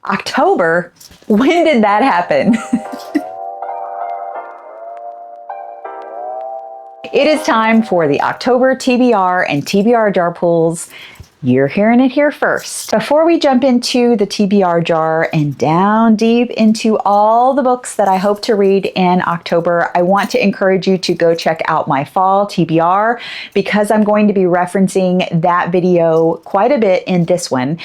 October? When did that happen? It is time for the October TBR and TBR jar pulls. You're hearing it here first. Before we jump into the TBR jar and down deep into all the books that I hope to read in October, I want to encourage you to go check out my fall TBR because I'm going to be referencing that video quite a bit in this one.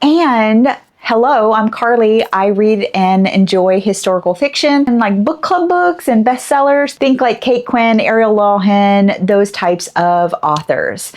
And hello, I'm Carly. I read and enjoy historical fiction and like book club books and bestsellers. Think like Kate Quinn, Ariel Lawhen, those types of authors.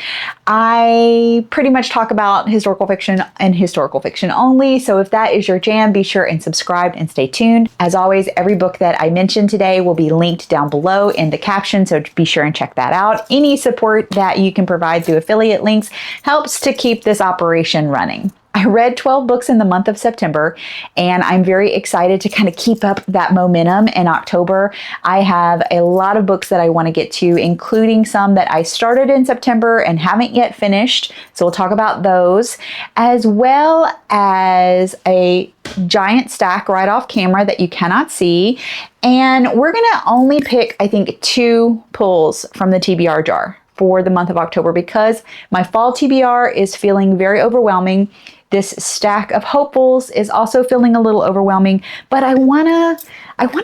I pretty much talk about historical fiction and historical fiction only. So if that is your jam, be sure and subscribe and stay tuned. As always, every book that I mentioned today will be linked down below in the caption. So be sure and check that out. Any support that you can provide through affiliate links helps to keep this operation running. I read 12 books in the month of September, and I'm very excited to kind of keep up that momentum in October. I have a lot of books that I want to get to, including some that I started in September and haven't yet finished. So we'll talk about those, as well as a giant stack right off camera that you cannot see. And we're going to only pick, I think, 2 pulls from the TBR jar for the month of October because my fall TBR is feeling very overwhelming. This stack of hopefuls is also feeling a little overwhelming, but I wanna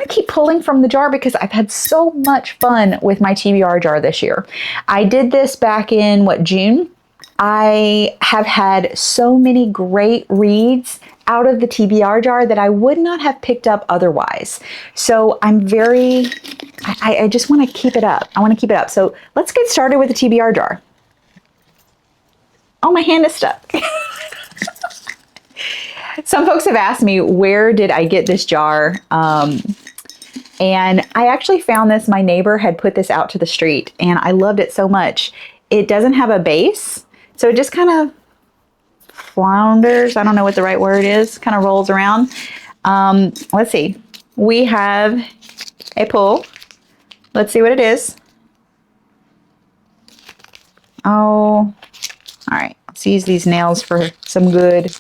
keep pulling from the jar because I've had so much fun with my TBR jar this year. I did this back in June. I have had so many great reads out of the TBR jar that I would not have picked up otherwise. So I just want to keep it up. I want to keep it up. So let's get started with the TBR jar. Oh, my hand is stuck. Some folks have asked me, where did I get this jar? And I actually found this. My neighbor had put this out to the street and I loved it so much. It doesn't have a base, so it just kind of flounders. I don't know what the right word is. Kind of rolls around. Let's see. We have a pull. Let's see what it is. Oh, all right. Let's use these nails for some good.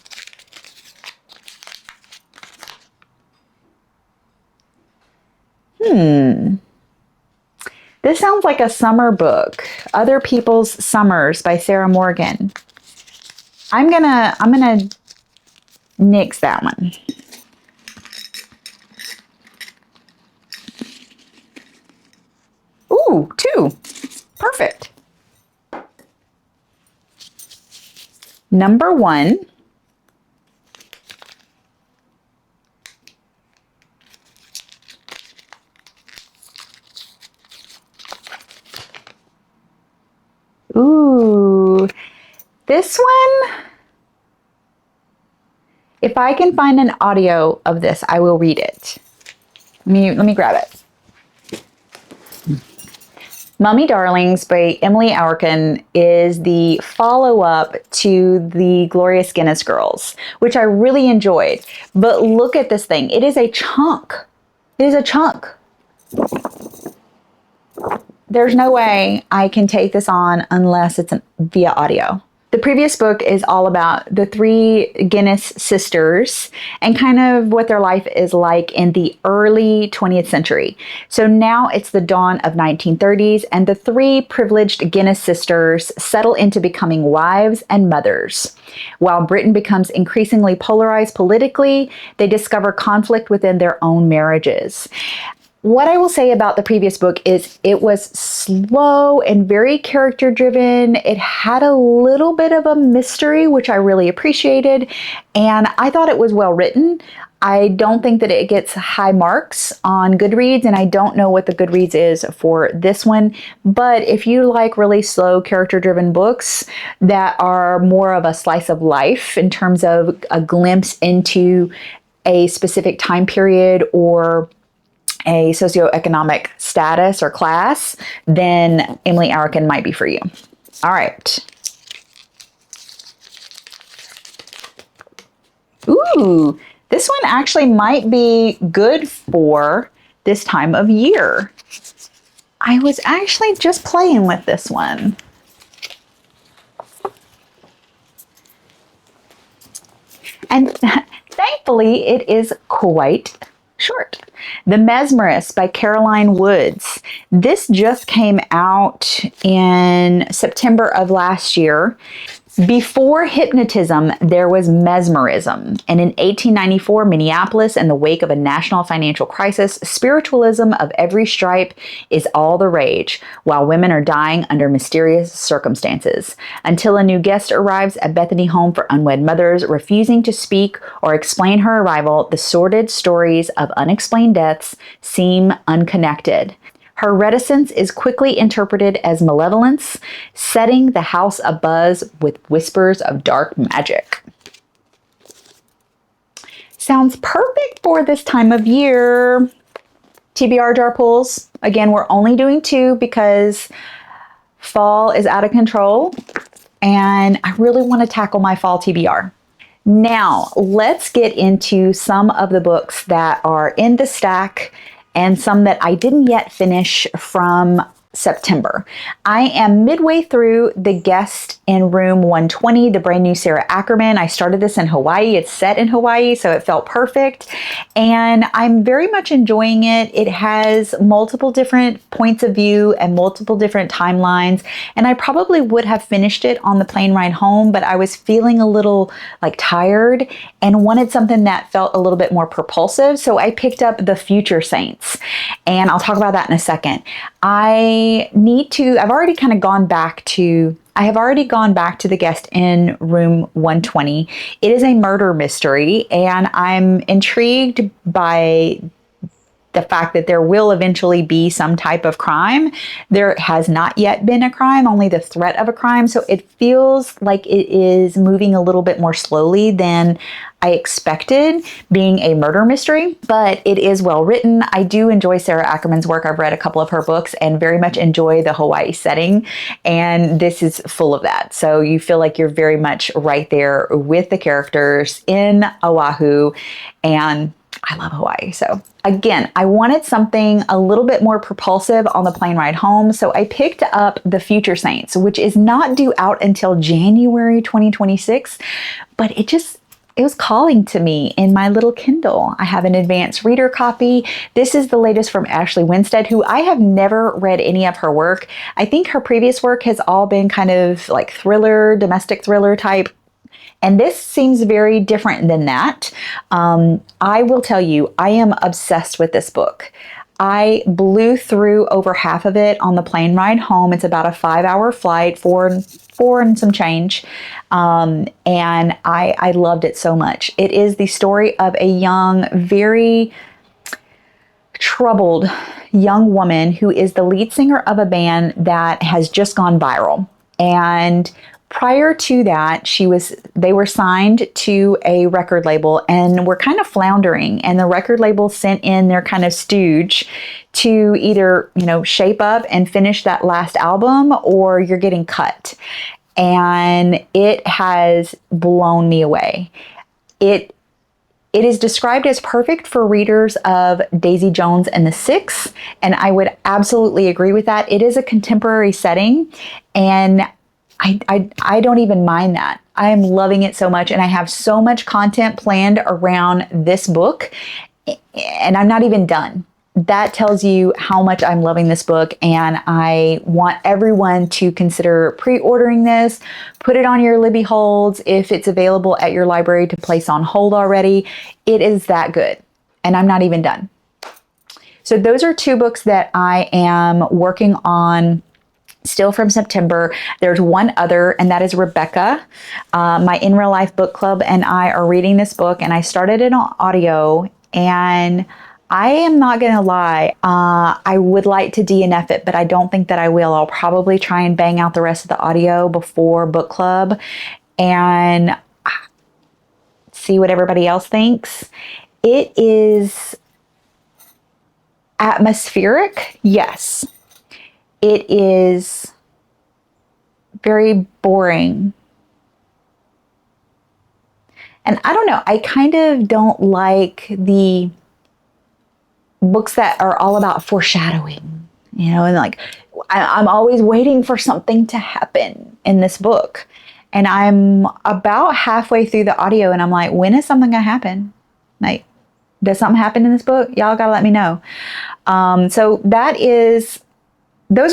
This sounds like a summer book. Other People's Summers by Sarah Morgan. I'm gonna nix that one. Ooh, 2. Perfect. Number 1. Ooh, this one, if I can find an audio of this, I will read it. Let me grab it. Mummy Darlings by Emily Aurkin is the follow-up to the Glorious Guinness Girls, which I really enjoyed. But look at this thing. It is a chunk. It is a chunk. There's no way I can take this on unless it's via audio. The previous book is all about the 3 Guinness sisters and kind of what their life is like in the early 20th century. So now it's the dawn of 1930s and the 3 privileged Guinness sisters settle into becoming wives and mothers. While Britain becomes increasingly polarized politically, they discover conflict within their own marriages. What I will say about the previous book is it was slow and very character driven. It had a little bit of a mystery, which I really appreciated, and I thought it was well written. I don't think that it gets high marks on Goodreads, and I don't know what the Goodreads is for this one, but if you like really slow character driven books that are more of a slice of life in terms of a glimpse into a specific time period or a socioeconomic status or class, then Emily Aurkin might be for you. All right. Ooh, this one actually might be good for this time of year. I was actually just playing with this one. And Thankfully, it is quite short. The Mesmerist by Caroline Woods. This just came out in September of last year. Before hypnotism, there was mesmerism. And in 1894, Minneapolis, in the wake of a national financial crisis, spiritualism of every stripe is all the rage, while women are dying under mysterious circumstances. Until a new guest arrives at Bethany Home for Unwed Mothers, refusing to speak or explain her arrival, the sordid stories of unexplained deaths seem unconnected. Her reticence is quickly interpreted as malevolence, setting the house abuzz with whispers of dark magic. Sounds perfect for this time of year. TBR jar pulls. Again, we're only doing 2 because fall is out of control and I really want to tackle my fall TBR. Now, let's get into some of the books that are in the stack and some that I didn't yet finish from September. I am midway through The Guest in Room 120, the brand new Sarah Ackerman. I started this in Hawaii. It's set in Hawaii, so it felt perfect. And I'm very much enjoying it. It has multiple different points of view and multiple different timelines. And I probably would have finished it on the plane ride home, but I was feeling a little tired and wanted something that felt a little bit more propulsive. So I picked up The Future Saints. And I'll talk about that in a second. I've already gone back to The Guest in Room 120. It is a murder mystery, and I'm intrigued by the fact that there will eventually be some type of crime. There has not yet been a crime, only the threat of a crime. So it feels like it is moving a little bit more slowly than I expected, being a murder mystery, but it is well written. I do enjoy Sarah Ackerman's work. I've read a couple of her books and very much enjoy the Hawaii setting. And this is full of that. So you feel like you're very much right there with the characters in Oahu, and I love Hawaii. So again, I wanted something a little bit more propulsive on the plane ride home. So I picked up The Future Saints, which is not due out until January 2026, but it was calling to me in my little Kindle. I have an advanced reader copy. This is the latest from Ashley Winstead, who I have never read any of her work. I think her previous work has all been kind of like thriller, domestic thriller type. And this seems very different than that. I will tell you, I am obsessed with this book. I blew through over half of it on the plane ride home. It's about a 5-hour flight, four and some change. And I loved it so much. It is the story of a young, very troubled young woman who is the lead singer of a band that has just gone viral. And prior to that, they were signed to a record label and were kind of floundering. And the record label sent in their kind of stooge to either, shape up and finish that last album, or you're getting cut. And it has blown me away. It is described as perfect for readers of Daisy Jones and the Six, and I would absolutely agree with that. It is a contemporary setting, and I don't even mind that. I am loving it so much, and I have so much content planned around this book, and I'm not even done. That tells you how much I'm loving this book, and I want everyone to consider pre-ordering this. Put it on your Libby holds if it's available at your library to place on hold already. It is that good, and I'm not even done. So those are 2 books that I am working on still from September. There's one other, and that is Rebecca. My In Real Life book club and I are reading this book, and I started it on audio, and I am not going to lie. I would like to DNF it, but I don't think that I will. I'll probably try and bang out the rest of the audio before book club and see what everybody else thinks. It is atmospheric, yes. It is very boring. And I don't know, I kind of don't like the books that are all about foreshadowing, and I'm always waiting for something to happen in this book. And I'm about halfway through the audio and I'm like, when is something going to happen? Like, does something happen in this book? Y'all got to let me know. So those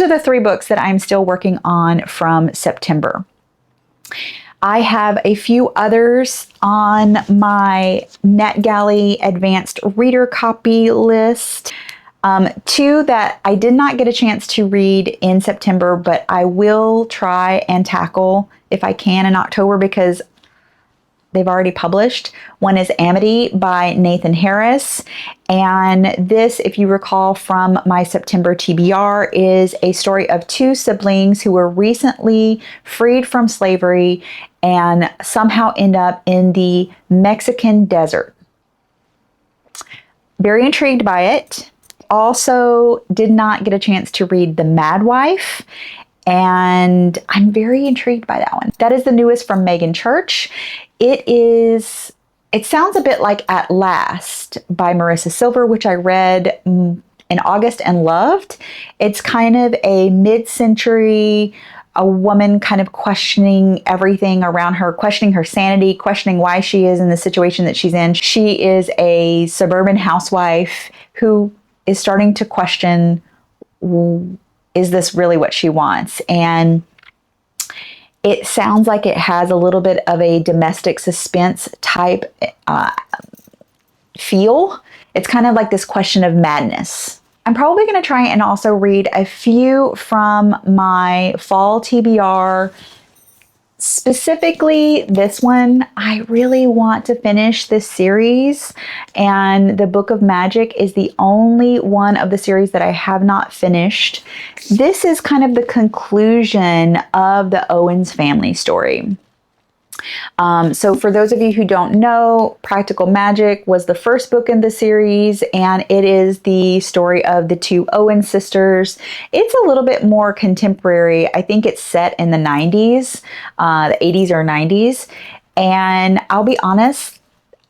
are the 3 books that I'm still working on from September. I have a few others on my NetGalley advanced reader copy list. 2 that I did not get a chance to read in September, but I will try and tackle if I can in October because they've already published. One is Amity by Nathan Harris. And this, if you recall from my September TBR, is a story of 2 siblings who were recently freed from slavery and somehow end up in the Mexican desert. Very intrigued by it. Also did not get a chance to read The Mad Wife, and I'm very intrigued by that one. That is the newest from Megan Church. It sounds a bit like At Last by Marissa Silver, which I read in August and loved. It's kind of a mid-century, a woman kind of questioning everything around her, questioning her sanity, questioning why she is in the situation that she's in. She is a suburban housewife who is starting to question, is this really what she wants? And it sounds like it has a little bit of a domestic suspense type feel. It's kind of like this question of madness. I'm probably going to try and also read a few from my fall TBR. Specifically, this one, I really want to finish this series, and the Book of Magic is the only one of the series that I have not finished. This is kind of the conclusion of the Owens family story. So for those of you who don't know, Practical Magic was the first book in the series, and it is the story of the 2 Owen sisters. It's a little bit more contemporary. I think it's set in the 90s, the 80s or 90s. And I'll be honest,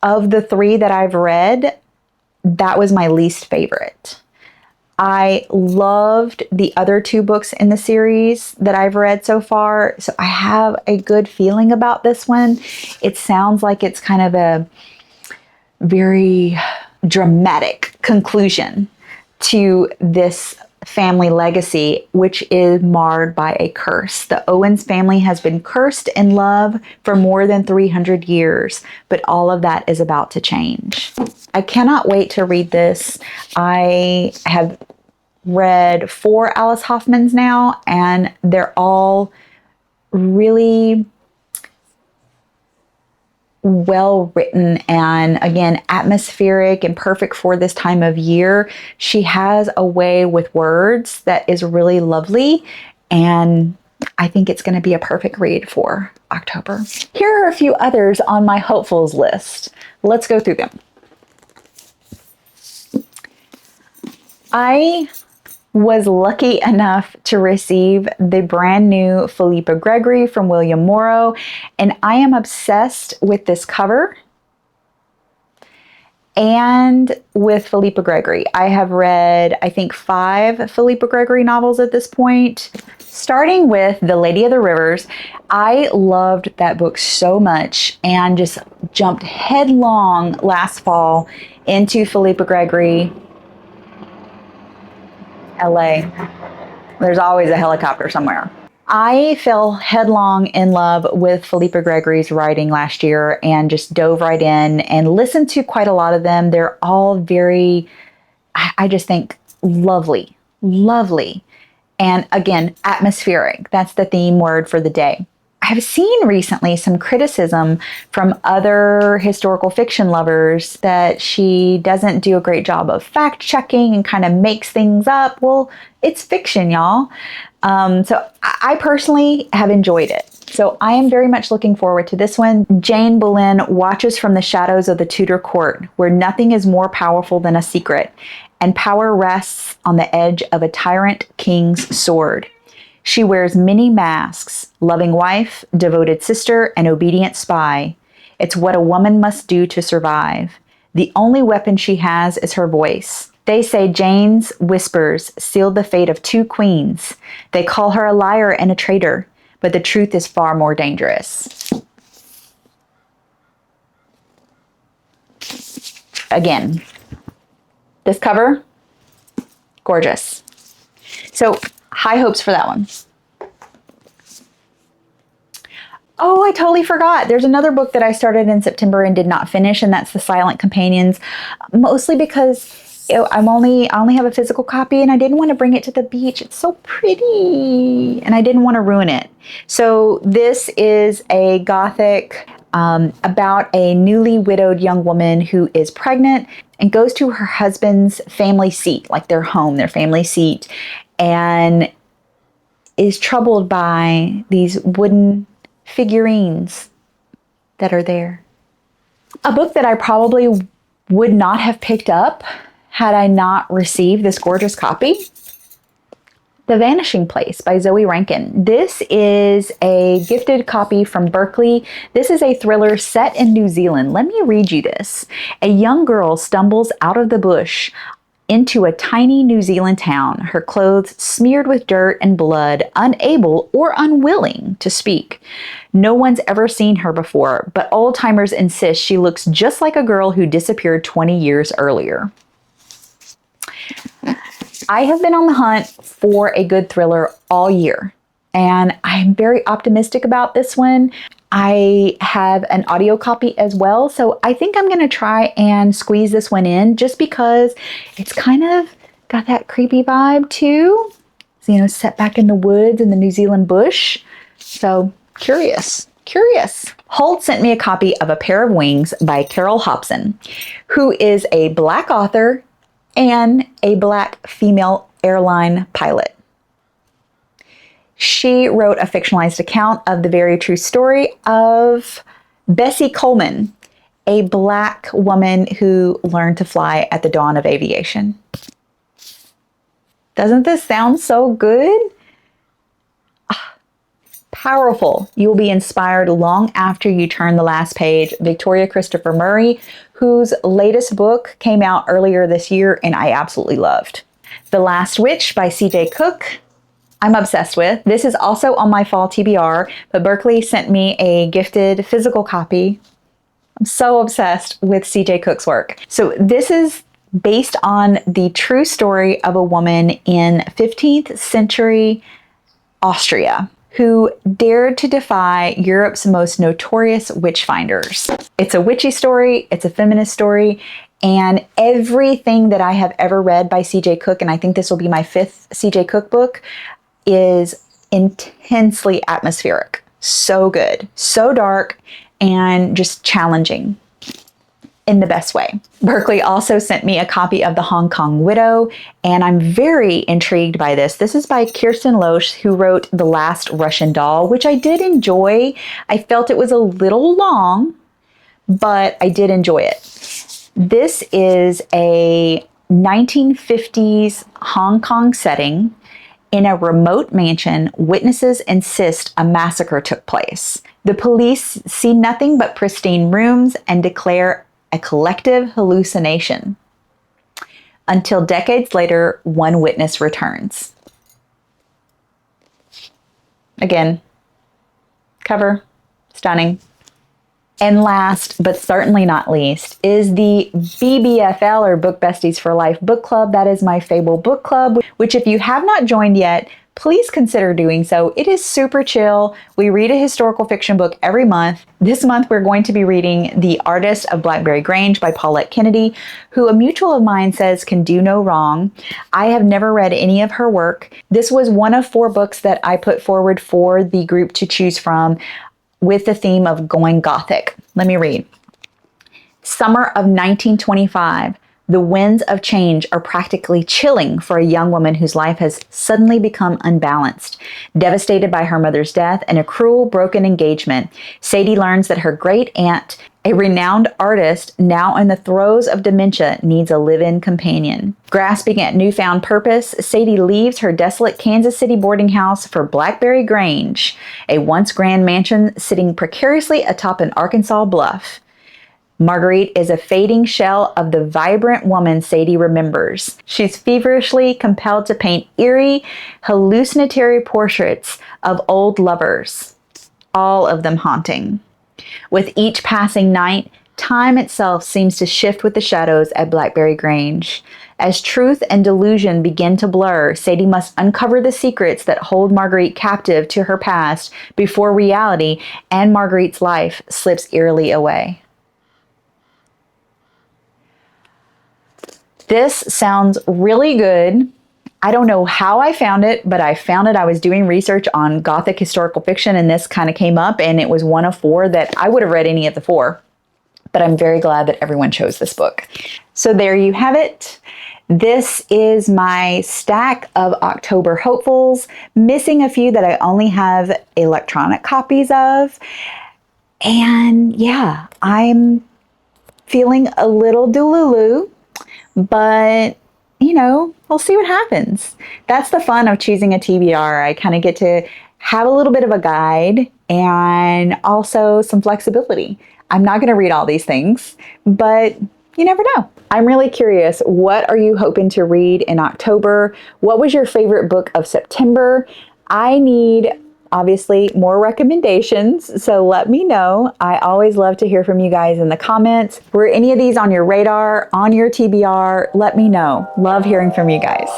of the 3 that I've read, that was my least favorite. I loved the other 2 books in the series that I've read so far, so I have a good feeling about this one. It sounds like it's kind of a very dramatic conclusion to this family legacy, which is marred by a curse. The Owens family has been cursed in love for more than 300 years, but all of that is about to change. I cannot wait to read this. I have read 4 Alice Hoffmans now, and they're all really well written and, again, atmospheric and perfect for this time of year. She has a way with words that is really lovely, and I think it's going to be a perfect read for October. Here are a few others on my hopefuls list. Let's go through them. I was lucky enough to receive the brand new Philippa Gregory from William Morrow, and I am obsessed with this cover and with Philippa Gregory. I have read, I think, 5 Philippa Gregory novels at this point, starting with The Lady of the Rivers. I loved that book so much and just jumped headlong last fall into Philippa Gregory. LA. There's always a helicopter somewhere. I fell headlong in love with Philippa Gregory's writing last year and just dove right in and listened to quite a lot of them. They're all very, I just think, lovely. And again, atmospheric. That's the theme word for the day. I've seen recently some criticism from other historical fiction lovers that she doesn't do a great job of fact checking and kind of makes things up. Well, it's fiction, y'all. So I personally have enjoyed it. So I am very much looking forward to this one. Jane Boleyn watches from the shadows of the Tudor court, where nothing is more powerful than a secret, and power rests on the edge of a tyrant king's sword. She wears many masks: loving wife, devoted sister, and obedient spy. It's what a woman must do to survive. The only weapon she has is her voice. They say Jane's whispers sealed the fate of 2 queens. They call her a liar and a traitor, but the truth is far more dangerous. Again, this cover, gorgeous. So high hopes for that one. Oh, I totally forgot. There's another book that I started in September and did not finish, and that's The Silent Companions, mostly because I only have a physical copy and I didn't want to bring it to the beach. It's so pretty and I didn't want to ruin it. So this is a Gothic about a newly widowed young woman who is pregnant and goes to her husband's family seat, like their home, their family seat, and is troubled by these wooden figurines that are there. A book that I probably would not have picked up had I not received this gorgeous copy. The Vanishing Place by Zoe Rankin. This is a gifted copy from Berkeley. This is a thriller set in New Zealand. Let me read you this. A young girl stumbles out of the bush into a tiny New Zealand town, her clothes smeared with dirt and blood, unable or unwilling to speak. No one's ever seen her before, but old-timers insist she looks just like a girl who disappeared 20 years earlier. I have been on the hunt for a good thriller all year, and I'm very optimistic about this one. I have an audio copy as well, so I think I'm going to try and squeeze this one in just because it's kind of got that creepy vibe too. So, you know, set back in the woods in the New Zealand bush. So curious. Holt sent me a copy of A Pair of Wings by Carol Hobson, who is a Black author and a Black female airline pilot. She wrote a fictionalized account of the very true story of Bessie Coleman, a Black woman who learned to fly at the dawn of aviation. Doesn't this sound so good? Powerful. You will be inspired long after you turn the last page. Victoria Christopher Murray, whose latest book came out earlier this year and I absolutely loved. The Last Witch by C.J. Cook, I'm obsessed with. This is also on my fall TBR, but Berkeley sent me a gifted physical copy. I'm so obsessed with C.J. Cook's work. So this is based on the true story of a woman in 15th century Austria who dared to defy Europe's most notorious witch finders. It's a witchy story, it's a feminist story, and everything that I have ever read by C.J. Cook, and I think this will be my 5th C.J. Cook book, is intensely atmospheric. So good, so dark, and just challenging in the best way. Berkeley also sent me a copy of The Hong Kong Widow, and I'm very intrigued by this. This is by Kirsten Loesch, who wrote The Last Russian Doll, which I did enjoy. I felt it was a little long, but I did enjoy it. This is a 1950s Hong Kong setting. In a remote mansion, witnesses insist a massacre took place. The police see nothing but pristine rooms and declare a collective hallucination. Until decades later, one witness returns. Again, cover, stunning. And last, but certainly not least, is the BBFL, or Book Besties for Life book club. That is my Fable book club, which if you have not joined yet, please consider doing so. It is super chill. We read a historical fiction book every month. This month, we're going to be reading The Artist of Blackberry Grange by Paulette Kennedy, who a mutual of mine says can do no wrong. I have never read any of her work. This was one of 4 books that I put forward for the group to choose from with the theme of going Gothic. Let me read. Summer of 1925. The winds of change are practically chilling for a young woman whose life has suddenly become unbalanced. Devastated by her mother's death and a cruel, broken engagement, Sadie learns that her great aunt, a renowned artist now in the throes of dementia, needs a live-in companion. Grasping at newfound purpose, Sadie leaves her desolate Kansas City boarding house for Blackberry Grange, a once grand mansion sitting precariously atop an Arkansas bluff. Marguerite is a fading shell of the vibrant woman Sadie remembers. She's feverishly compelled to paint eerie, hallucinatory portraits of old lovers, all of them haunting. With each passing night, time itself seems to shift with the shadows at Blackberry Grange. As truth and delusion begin to blur, Sadie must uncover the secrets that hold Marguerite captive to her past before reality and Marguerite's life slips eerily away. This sounds really good. I don't know how I found it, but I found it. I was doing research on Gothic historical fiction, and this kind of came up, and it was one of 4 that I would have read any of the 4. But I'm very glad that everyone chose this book. So there you have it. This is my stack of October hopefuls, missing a few that I only have electronic copies of. And yeah, I'm feeling a little delulu, but you know, we'll see what happens. That's the fun of choosing a TBR. I kind of get to have a little bit of a guide and also some flexibility. I'm not going to read all these things, but you never know. I'm really curious. What are you hoping to read in October? What was your favorite book of September? I need, obviously, more recommendations, so let me know. I always love to hear from you guys in the comments. Were any of these on your radar, on your TBR? Let me know. Love hearing from you guys.